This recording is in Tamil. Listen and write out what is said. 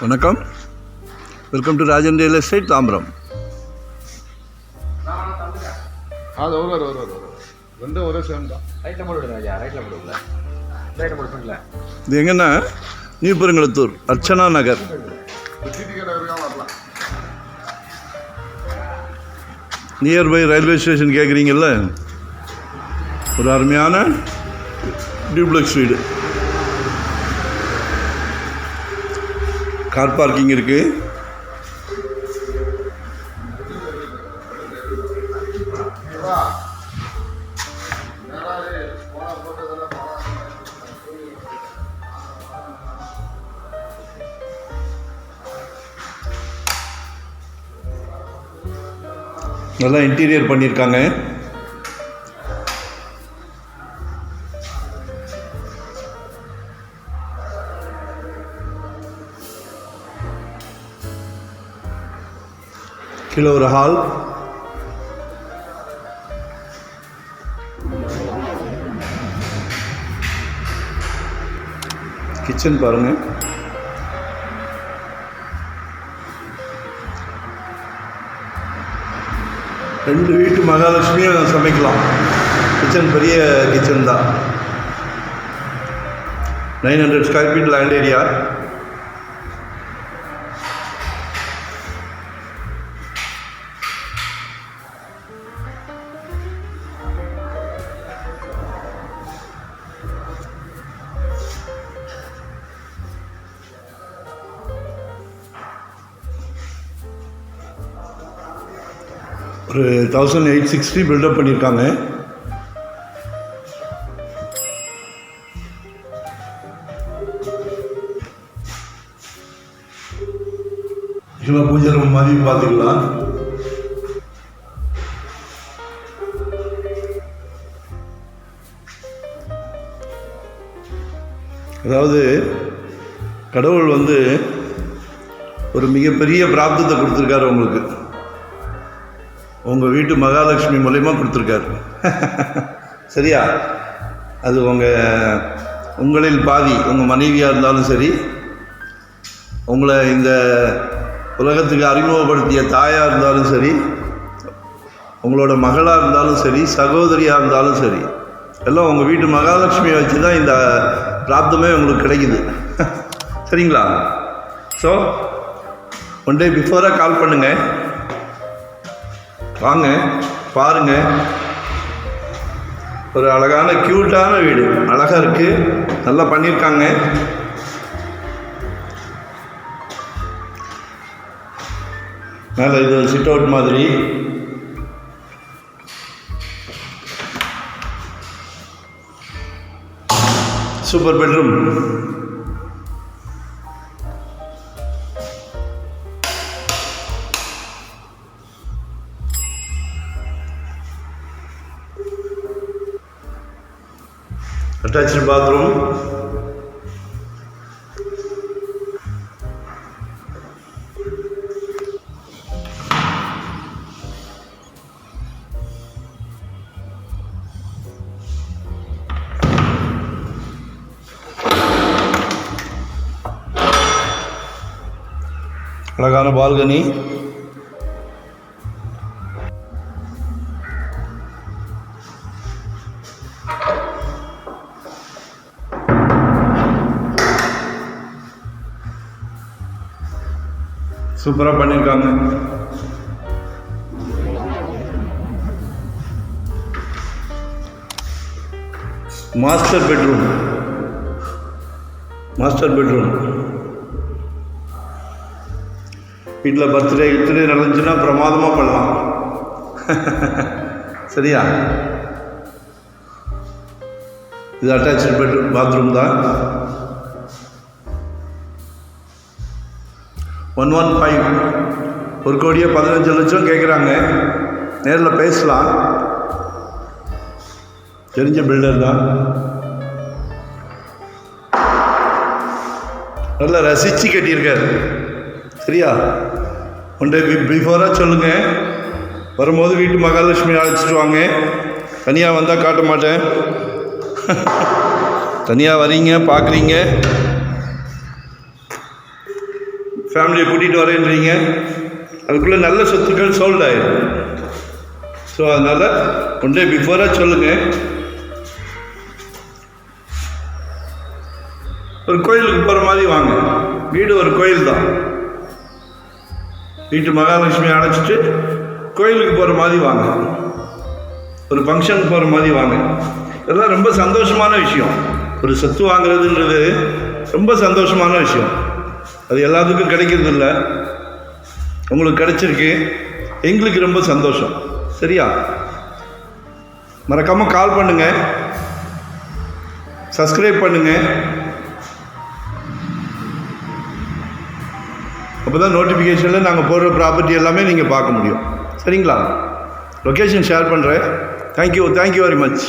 வணக்கம், welcome to Rajan real estate Tambaram. அது ஒரு ரெண்டும் ஒரே சேம் தான். ரைட்டில் போட்டு ஐயா, ரைட்டில் போடுங்களா, ரைட்டில் போட்டுங்களா. இது எங்கன்னா நியூ பெருங்குளத்தூர் அர்ச்சனா நகர். வரலாம். நியர்பை ரயில்வே ஸ்டேஷன் கேட்குறீங்கல்ல, ஒரு அருமையான டியூப்ளெக்ஸ் வீடு. கார் பார்க்கிங் இருக்குது. நல்லா இன்டீரியர் பண்ணியிருக்காங்க. கீழே ஒரு ஹால், கிச்சன் பாருங்கள். ரெண்டு வீட்டு மகாலட்சுமியும் சமைக்கலாம். கிச்சன் பெரிய கிச்சன் தான். 900 ஸ்கொயர் ஃபீட் லேண்ட் ஏரியா. ஒரு 1860 பில்டப் பண்ணியிருக்காங்க. ஆக்சுவலாக பூஜை ரூம் மாதிரி பார்த்துக்கலாம். அதாவது கடவுள் ஒரு மிகப்பெரிய பிராப்தத்தை கொடுத்துருக்காரு உங்களுக்கு. உங்கள் வீட்டு மகாலட்சுமி மூலயமா கொடுத்துருக்காரு. சரியா? அது உங்களில் பாதி உங்கள் மனைவியாக இருந்தாலும் சரி, உங்களை இந்த உலகத்துக்கு அறிமுகப்படுத்திய தாயாக இருந்தாலும் சரி, உங்களோட மகளாக இருந்தாலும் சரி, சகோதரியாக இருந்தாலும் சரி, எல்லாம் உங்கள் வீட்டு மகாலட்சுமியை வச்சு தான் இந்த பிராப்தமே உங்களுக்கு கிடைக்குது. சரிங்களா? ஸோ ஒன் டே பிஃபோராக கால் பண்ணுங்கள், வாங்க பாருங்க. ஒரு அழகான க்யூட்டான வீடு, அழகாக இருக்குது, நல்லா பண்ணியிருக்காங்க. மேலே இது சிட் அவுட் மாதிரி. Super bedroom. attached bathroom. அழகான பால்கனி. சூப்பராக பண்ணியிருக்காங்க. Master bedroom. வீட்டில் பர்த்டே நடந்துச்சுன்னா பிரமாதமாக பண்ணலாம். சரியா? இது அட்டாச்சு பாத்ரூம் தான். 115 1,15,00,000 கேட்குறாங்க. நேரில் பேசலாம். தெரிஞ்ச பில்டர் தான். நல்லா ரசித்து கட்டியிருக்காரு. சரியா? ஒன் டே பிஃபோராக சொல்லுங்கள். வரும்போது வீட்டு மகாலட்சுமி அழைச்சிட்டு வாங்க. தனியாக வந்தால் காட்ட மாட்டேன். தனியாக வரீங்க, பார்க்குறீங்க, ஃபேமிலியை கூட்டிகிட்டு வரேன்றீங்க, அதுக்குள்ளே நல்ல சொத்துக்கள் சோல்ட் ஆயிடும். ஸோ அதனால் ஒன் டே பிஃபோராக சொல்லுங்கள். ஒரு கோயிலுக்கு போகிற மாதிரி வாங்க. வீடு ஒரு கோயில் தான். வீட்டு மகாலட்சுமி அழைச்சிட்டு கோயிலுக்கு போகிற மாதிரி வாங்க. ஒரு ஃபங்க்ஷனுக்கு போகிற மாதிரி வாங்க. இதெல்லாம் ரொம்ப சந்தோஷமான விஷயம். ஒரு சொத்து வாங்குறதுன்றது ரொம்ப சந்தோஷமான விஷயம். அது எல்லாத்துக்கும் கிடைக்கிறது இல்லை. உங்களுக்கு கிடைச்சிருக்கு, எங்களுக்கு ரொம்ப சந்தோஷம். சரியா? மறக்காமல் கால் பண்ணுங்கள், சப்ஸ்கிரைப் பண்ணுங்கள். அப்போ தான் நோட்டிஃபிகேஷனில் நாங்கள் போடுற ப்ராப்பர்ட்டி எல்லாமே நீங்கள் பார்க்க முடியும். சரிங்களா? லொக்கேஷன் ஷேர் பண்ணுறேன். Thank you very much.